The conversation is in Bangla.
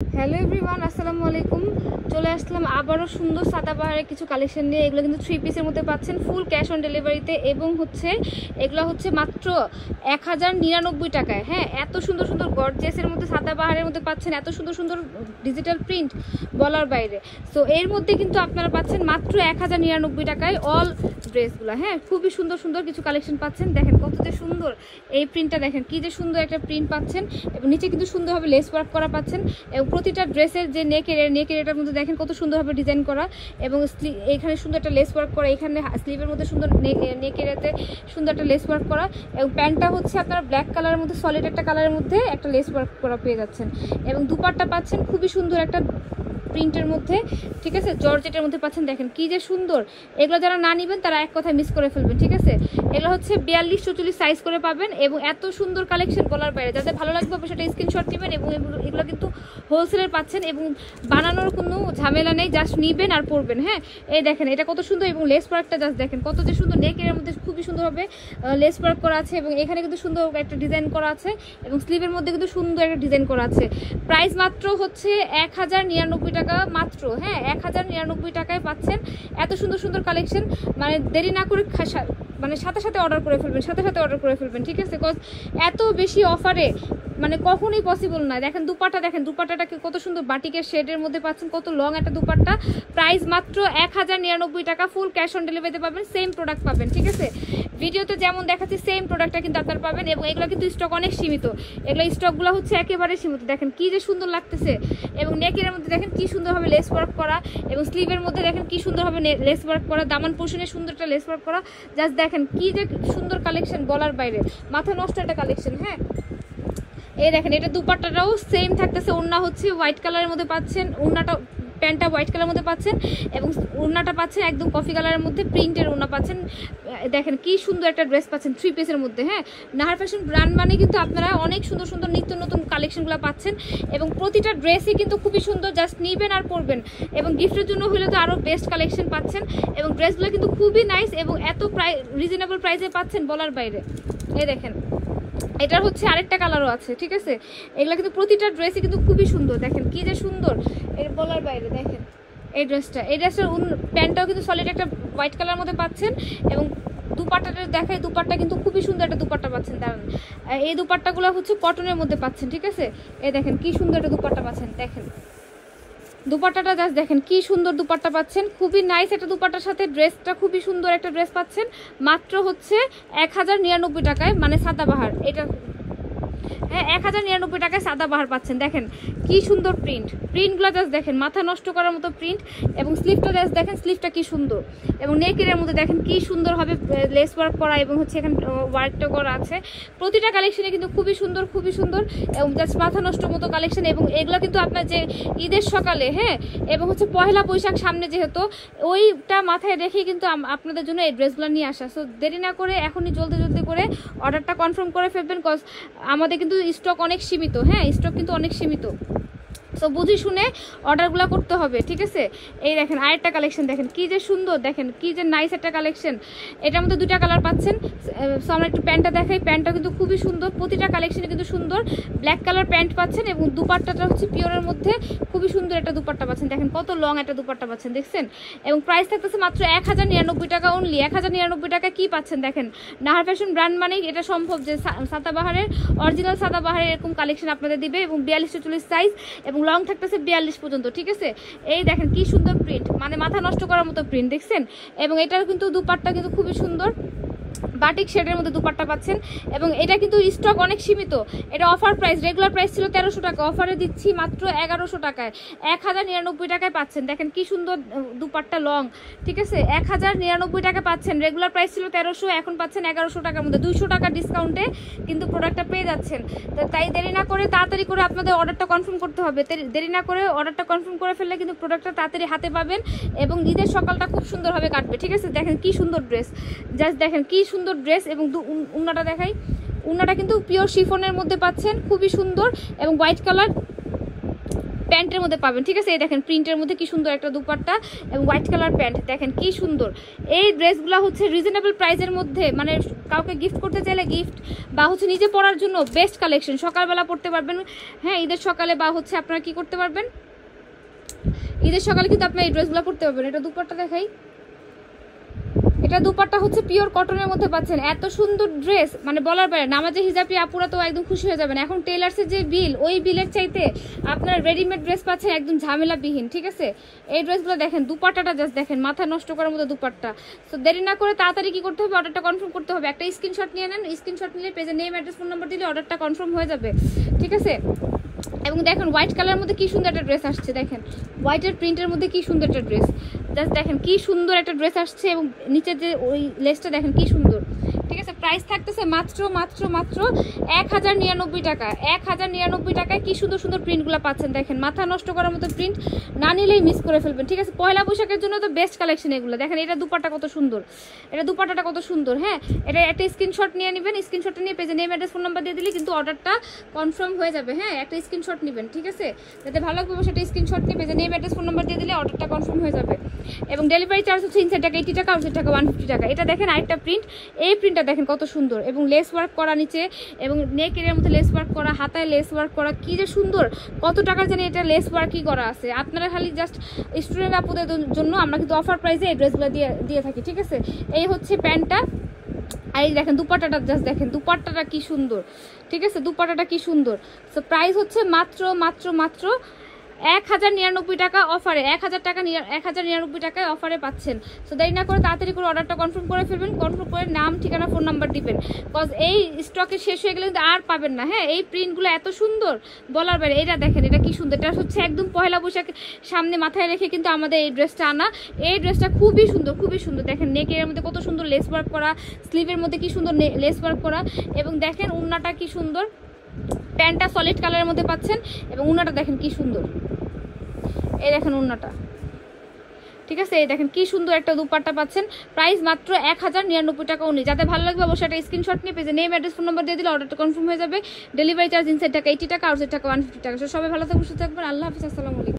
হ্যালো এভরিওয়ান, আসসালামু আলাইকুম। চলে আসলাম আবারও সুন্দর সাদাবাহারের কিছু কালেকশন নিয়ে। এগুলো কিন্তু 3 পিসের মধ্যে পাচ্ছেন ফুল ক্যাশ অন ডেলিভারিতে, এবং এগুলো হচ্ছে মাত্র 1099 টাকায়। হ্যাঁ, এত সুন্দর সুন্দর গর্জিয়াসের মধ্যে সাদাবাহারের মধ্যে পাচ্ছেন এত সুন্দর সুন্দর ডিজিটাল প্রিন্ট বলার বাইরে। সো এর মধ্যে কিন্তু আপনারা পাচ্ছেন মাত্র 1099 টাকায় অল ড্রেসগুলো। হ্যাঁ, খুবই সুন্দর সুন্দর কিছু কালেকশন পাচ্ছেন। দেখেন কত যে সুন্দর এই প্রিন্টটা, দেখেন কি যে সুন্দর একটা প্রিন্ট পাচ্ছেন, এবং নিচে কিন্তু সুন্দরভাবে লেস ওয়ার্ক করা পাচ্ছেন, এবং প্রতিটা ড্রেসের যে নেকের এটার মধ্যে দেখেন কত সুন্দরভাবে ডিজাইন করা, এবং এখানে সুন্দর একটা লেস ওয়ার্ক করা, এখানে স্লিভের মধ্যে সুন্দর নেকের এতে সুন্দর একটা লেস ওয়ার্ক করা, এবং প্যান্টটা হচ্ছে আপনারা ব্ল্যাক কালারের মধ্যে সলিড একটা কালারের মধ্যে একটা লেস ওয়ার্ক করা পেয়ে যাচ্ছেন, এবং দুপাট্টা পাচ্ছেন খুবই সুন্দর একটা প্রিন্টের মধ্যে, ঠিক আছে, জর্জেটের মধ্যে পাচ্ছেন। দেখেন কি যে সুন্দর, এগুলো যারা না নেবেন তারা এক কথায় মিস করে ফেলবেন, ঠিক আছে। এগুলো হচ্ছে 42-44 সাইজ করে পাবেন, এবং এত সুন্দর কালেকশন বলার বাইরে। যাদের ভালো লাগবে সেটা স্ক্রিনশট নেবেন, এবং এগুলো কিন্তু হোলসেলের পাচ্ছেন, এবং বানানোর কোনো ঝামেলা নেই, জাস্ট নিবেন আর পরবেন। হ্যাঁ, এই দেখেন এটা কত সুন্দর, এবং লেস ওয়ার্কটা জাস্ট দেখেন কত যে সুন্দর, নেকের মধ্যে খুবই সুন্দরভাবে লেস ওয়ার্ক করা আছে, এবং এখানে কিন্তু সুন্দর একটা ডিজাইন করা আছে, এবং স্লিভের মধ্যে কিন্তু সুন্দর একটা ডিজাইন করা আছে। প্রাইস মাত্র হচ্ছে 1099 টাকা মাত্র। হ্যাঁ, 1099 টাকায় পাচ্ছেন এত সুন্দর সুন্দর কালেকশন। মানে দেরি না করে মানে সাথে সাথে অর্ডার করে ফেলবেন, ঠিক আছে, বিকজ এত বেশি অফারে মানে কখনোই পসিবল না। দেখেন দুপাট্টাটাকে কত সুন্দর বাটিকের শেডের মধ্যে পাচ্ছেন, কত লং একটা দুপাট্টা। প্রাইস মাত্র 1099 টাকা, ফুল ক্যাশ অন ডেলিভারিতে পাবেন, সেম প্রোডাক্ট পাবেন, ঠিক আছে। ভিডিওতে যেমন দেখাচ্ছে সেম প্রোডাক্টটা কিন্তু আপনারা পাবেন, এবং এগুলো কিন্তু স্টক অনেক সীমিত, এগুলো স্টকগুলো হচ্ছে একেবারে সীমিত। দেখেন কি যে সুন্দর লাগতেছে, এবং নেকের মধ্যে দেখেন কি সুন্দরভাবে লেস ওয়ার্ক করা, এবং স্লিভের মধ্যে দেখেন কি সুন্দরভাবে লেস ওয়ার্ক করা, দামান পোর্শনে সুন্দর একটা লেস ওয়ার্ক করা। জাস্ট দেখেন কি যে সুন্দর কালেকশন বলার বাইরে, মাথা নষ্ট একটা কালেকশন। হ্যাঁ, এই দেখেন এটা দুপাট্টাটাও সেম থাকতেছে, ওড়না হচ্ছে হোয়াইট কালারের মধ্যে পাচ্ছেন, ওড়নাটা প্যান্টটা হোয়াইট কালারের মধ্যে পাচ্ছেন, এবং ওড়নাটা পাচ্ছেন একদম কফি কালারের মধ্যে প্রিন্টের ওড়না পাচ্ছেন। দেখেন কি সুন্দর একটা ড্রেস পাচ্ছেন 3 পিসের মধ্যে। হ্যাঁ, নাহার ফ্যাশন ব্র্যান্ড মানে কিন্তু আপনারা অনেক সুন্দর সুন্দর নিত্য নতুন কালেকশনগুলো পাচ্ছেন, এবং প্রতিটা ড্রেসই কিন্তু খুবই সুন্দর, জাস্ট নিবেন আর পরবেন, এবং গিফটের জন্য হলে তো আরও বেস্ট কালেকশন পাচ্ছেন, এবং ড্রেসগুলো কিন্তু খুবই নাইস, এবং এত রিজনেবল প্রাইসে পাচ্ছেন বলার বাইরে। এই দেখেন এটার হচ্ছে আরেকটা কালারও আছে, ঠিক আছে। এগুলো কিন্তু প্রতিটা ড্রেসই কিন্তু খুবই সুন্দর, দেখেন কি যে সুন্দর এর বলার বাইরে। দেখেন এই ড্রেসটার প্যান্টটাও কিন্তু সলিড একটা হোয়াইট কালার মধ্যে পাচ্ছেন, এবং দুপাট্টাটা দেখাই, দুপাট্টা কিন্তু খুবই সুন্দর একটা দুপাট্টা পাচ্ছেন। দাঁড়ান, এই দুপাট্টাগুলো হচ্ছে কটনের মধ্যে পাচ্ছেন, ঠিক আছে। এই দেখেন কি সুন্দর একটা দুপাট্টা পাচ্ছেন, দেখেন দুপাট্টাটা জাস্ট দেখেন কি সুন্দর দুপাট্টা পাচ্ছেন, খুবই নাইস একটা দুপাট্টার সাথে ড্রেসটা খুবই সুন্দর একটা ড্রেস পাচ্ছেন মাত্র হচ্ছে 1099 টাকায়, মানে সাদাবাহার এটা। হ্যাঁ, 1099 টাকায় সাদাবাহার পাচ্ছেন। দেখেন কি সুন্দর প্রিন্টগুলো জাস্ট দেখেন, মাথা নষ্ট করার মতো প্রিন্ট, এবং স্লিভটা জাস্ট দেখেন, স্লিভটা কি সুন্দর, এবং নেকের মধ্যে দেখেন কি সুন্দর হবে লেস ওয়ার্ক করা, এবং হচ্ছে এখানে ওয়ার্কটা করা আছে। প্রতিটা কালেকশনে কিন্তু খুবই সুন্দর, এবং জাস্ট মাথা নষ্ট মতো কালেকশন, এবং এগুলো কিন্তু আপনার যে ঈদের সকালে, হ্যাঁ, এবং হচ্ছে পহেলা বৈশাখ সামনে, যেহেতু ওইটা মাথায় রেখে কিন্তু আপনাদের জন্য এই ড্রেসগুলো নিয়ে আসা। সো দেরি না করে এখনই জলদি করে অর্ডারটা কনফার্ম করে ফেলবেন, কজ আমাদের কিন্তু স্টক অনেক সীমিত। হ্যাঁ, স্টক কিন্তু অনেক সীমিত, সো বুঝে শুনে অর্ডারগুলো করতে হবে, ঠিক আছে। এই দেখেন আরেকটা কালেকশন, দেখেন কি যে সুন্দর, দেখেন কি যে নাইস একটা কালেকশন। এটার মধ্যে 2টা কালার পাচ্ছেন। সো আমরা একটু প্যান্টটা দেখাই, প্যান্টটা কিন্তু খুবই সুন্দর, প্রতিটা কালেকশনে কিন্তু সুন্দর। ব্ল্যাক কালার প্যান্ট পাচ্ছেন, এবং দুপাট্টাটা হচ্ছে পিওরের মধ্যে খুবই সুন্দর একটা দুপাট্টা পাচ্ছেন। দেখেন কত লং একটা দুপাট্টা পাচ্ছেন, দেখছেন, এবং প্রাইস থাকতেছে মাত্র 1099 টাকা অনলি। 1099 টাকা কি পাচ্ছেন? দেখেন নাহার ফ্যাশন ব্র্যান্ড মানেই এটা সম্ভব যে সাদাবাহারের অরিজিনাল সাদাবাহারের এরকম কালেকশন আপনাদের দিবে, এবং 42-44 সাইজ, এবং লং থাকতেছে 42 পর্যন্ত, ঠিক আছে। এই দেখেন কি সুন্দর প্রিন্ট, মানে মাথা নষ্ট করার মতো প্রিন্ট, দেখছেন, এবং এটার কিন্তু দুপাট্টা কিন্তু খুবই সুন্দর বাটিক শেডের মধ্যে দুপাট্টা পাচ্ছেন, এবং এটা কিন্তু স্টক অনেক সীমিত। এটা অফার প্রাইস, রেগুলার প্রাইস ছিল 1300 টাকা, অফারে দিচ্ছি মাত্র 1100 টাকায়, 1099 টাকায় পাচ্ছেন। দেখেন কি সুন্দর দুপাট্টা লং, ঠিক আছে, 1099 টাকা পাচ্ছেন। রেগুলার প্রাইস ছিল 1300, এখন পাচ্ছেন 1100 টাকার মধ্যে, 200 টাকার ডিসকাউন্টে কিন্তু প্রোডাক্টটা পেয়ে যাচ্ছেন। তো তাই দেরি না করে তাড়াতাড়ি করে আপনাদের অর্ডারটা কনফার্ম করতে হবে। দেরি না করে অর্ডারটা কনফার্ম করে ফেললে কিন্তু প্রোডাক্টটা তাড়াতাড়ি হাতে পাবেন, এবং ঈদের সকালটা খুব সুন্দরভাবে কাটবে, ঠিক আছে। দেখেন কি সুন্দর ড্রেস, জাস্ট দেখেন কি সুন্দর ড্রেস, এবং উন্নাটা দেখাই, উন্নাটা কিন্তু পিওর শিফনের মধ্যে পাচ্ছেন, খুবই সুন্দর, এবং হোয়াইট কালার প্যান্টের মধ্যে পাবেন, ঠিক আছে। এই দেখেন প্রিন্টের মধ্যে কি সুন্দর একটা দুপাট্টা এবং হোয়াইট কালার প্যান্ট, দেখেন কি সুন্দর। এই ড্রেসগুলো হচ্ছে রিজনেবল প্রাইসের মধ্যে, মানে কাউকে গিফট করতে চাইলে গিফট বা হচ্ছে নিজে পরার জন্য বেস্ট কালেকশন। সকালবেলা পড়তে পারবেন, হ্যাঁ ঈদের সকালে, বা হচ্ছে আপনারা কি করতে পারবেন, ঈদের সকালে কিন্তু আপনার এই ড্রেসগুলো পরতে পারবেন। এটা দুপাট্টা দেখাই, এটা দুপাট্টা হচ্ছে পিওর কটনের মধ্যে পাচ্ছেন। এত সুন্দর ড্রেস মানে বলার বাইরে। নামাজে হিজাবি আপুরা তো একদম খুশি হয়ে যাবেন। এখন টেলার্সের যে বিল, ওই বিলের চাইতে আপনারা রেডিমেড ড্রেস পাচ্ছেন একদম ঝামেলাবিহীন, ঠিক আছে। এই ড্রেসগুলো দেখেন, দুপাট্টাটা জাস্ট দেখেন, মাথা নষ্ট করার মতো দুপাট্টা। তো দেরি না করে তাড়াতাড়ি কি করতে হবে, অর্ডারটা কনফার্ম করতে হবে। একটা স্ক্রিনশট নিয়ে নেন, স্ক্রিনশট নিলে পেজে নেম অ্যাড্রেস ফোন নাম্বার দিলে অর্ডারটা কনফার্ম হয়ে যাবে, ঠিক আছে। এবং দেখেন হোয়াইট কালারের মধ্যে কি সুন্দর একটা ড্রেস আসছে, দেখেন হোয়াইটের প্রিন্টের মধ্যে কি সুন্দর একটা ড্রেস, জাস্ট দেখেন কি সুন্দর একটা ড্রেস আসছে। এবং নিচের যে ওই লেসটা দেখেন কি সুন্দর, ঠিক আছে। প্রাইস থাকতেছে মাত্র মাত্র মাত্র 1099 টাকা। 1099 টাকায় কি সুন্দর সুন্দর প্রিন্টগুলো পাচ্ছেন, দেখেন মাথা নষ্ট করার মতো প্রিন্ট, না নিলেই মিস করে ফেলবেন, ঠিক আছে। পয়লা বৈশাখের জন্য তো বেস্ট কালেকশন এগুলো। দেখেন এটা দুপাট্টা কত সুন্দর, এটা দুপাট্টাটা কত সুন্দর, হ্যাঁ। এটা একটা স্ক্রিনশট নিয়ে নেবেন, স্ক্রিনশটটা নিয়ে পেজে নেম অ্যাড্রেস ফোন নাম্বার দিয়ে দিলে কিন্তু অর্ডারটা কনফার্ম হয়ে যাবে, হ্যাঁ। একটা স্ক্রিনশট নেবেন, ঠিক আছে, যাতে ভালো লাগবে সেটা স্ক্রিনশট নিয়ে পেজে নেম অ্যাড্রেস ফোন নাম্বার দিয়ে দিলে অর্ডারটা কনফার্ম হয়ে যাবে। এবং ডেলিভারি চার্জ হচ্ছে ইনসাইড টাকা 80 টাকা, আউটসাইড টাকা 150 টাকা। এটা দেখেন আরেকটা প্রিন্ট, এই প্রিন্টটা দেখেন কত সুন্দর, এবং লেস ওয়ার্ক করা নিচে, এবং নেক এরিয়ার মধ্যে লেস ওয়ার্ক করা, হাতায় লেস ওয়ার্ক করা, কি যে সুন্দর। কত টাকার জানি এটা লেস ওয়ার্কই করা আছে। আপনারা খালি জাস্ট স্টুডেন্ট আপুদের জন্য আমরা কিন্তু অফার প্রাইসে এই ড্রেসগুলো দিয়ে থাকি, ঠিক আছে। এই হচ্ছে প্যান্টটা, আর এই দেখেন দুপাট্টাটা, জাস্ট দেখেন দুপাট্টাটা কি সুন্দর, ঠিক আছে, দুপাট্টাটা কি সুন্দর। সো প্রাইস হচ্ছে মাত্র মাত্র মাত্র 1099 টাকা অফারে, 1099 টাকায় অফারে পাচ্ছেন। সো দেরি না করে তাড়াতাড়ি করে অর্ডারটা কনফার্ম করে ফেলবেন, কনফার্ম করে নাম ঠিকানা ফোন নাম্বার দিবেন, কজ এই স্টকে শেষ হয়ে গেলে কিন্তু আর পাবেন না, হ্যাঁ। এই প্রিন্টগুলো এত সুন্দর বলার বাইরে। এটা দেখেন এটা কি সুন্দর, এটা হচ্ছে একদম পয়লা বৈশাখ সামনে মাথায় রেখে কিন্তু আমাদের এই ড্রেসটা আনা। এই ড্রেসটা খুবই সুন্দর, খুবই সুন্দর। দেখেন নেকের মধ্যে কত সুন্দর লেস ওয়ার্ক করা, স্লিভের মধ্যে কি সুন্দর লেস ওয়ার্ক করা, এবং দেখেন উন্নাটা কি সুন্দর, প্যান্টটা সলিড কালারের মধ্যে পাচ্ছেন, এবং উন্নাটা দেখেন কি সুন্দর, এই দেখেন উন্নাটা, ঠিক আছে। এই দেখেন কি সুন্দর একটা দুপাট্টা পাচ্ছেন। প্রাইস মাত্র 1099 টাকা অনলি। যাতে ভালো লাগবে অবশ্যই একটা স্ক্রিনশট নিয়ে পেজে নেম অ্যাড্রেস ফোন নাম্বার দিয়ে দিলে অর্ডারটা কনফার্ম হয়ে যাবে। ডেলিভারি চার্জ ইনসাইড টাকা 80 টাকা, আউটসাইড টাকা 150 টাকা। সবাই ভালো থাকবেন, সুস্থ থাকবেন। আল্লাহ হাফিজ, আসসালামু আলাইকুম।